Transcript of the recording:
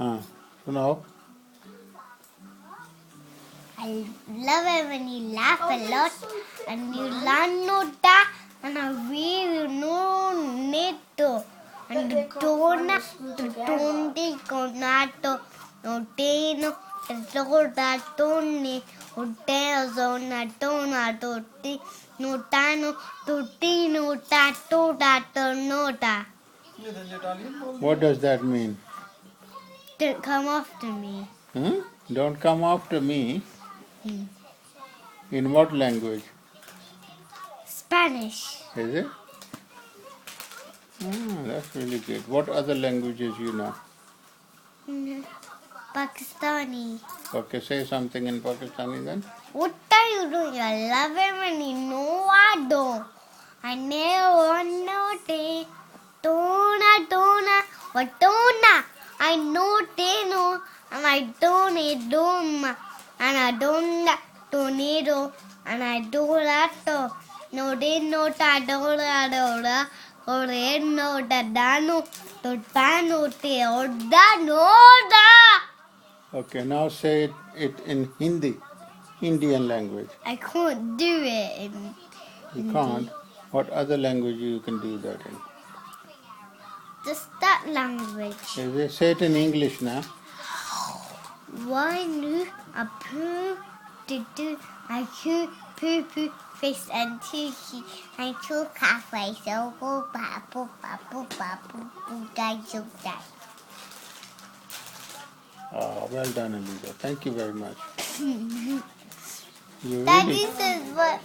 सुनाओ. I love it when you laugh a lot and you learn nota and I will no neto and dona tundi conato noteno tesora toni uteo zona tona tutti notano tutti nota tota nota. What does that mean? Don't come after me. Don't come after me. In what language? Spanish. Is it? That's really good. What other languages you know? Pakistani. Okay, say something in Pakistani then. What are you doing? I love him and you know I don't. I never know it. Tona, what tona? I know teno, and I don't need dome, and I don't tornado, and I do that. No, they no ta do la, or they no da dano, to tano te or da no da. Okay, now say it in Hindi, Indian language. I can't do it in You can't. What other language you can do that in? just that language. Is it? Say it in English now. Why knew a poo do I could poo poo face and two she and two halfway so go papu die so die. Well done, Aliza. Thank you very much. You Daddy really says what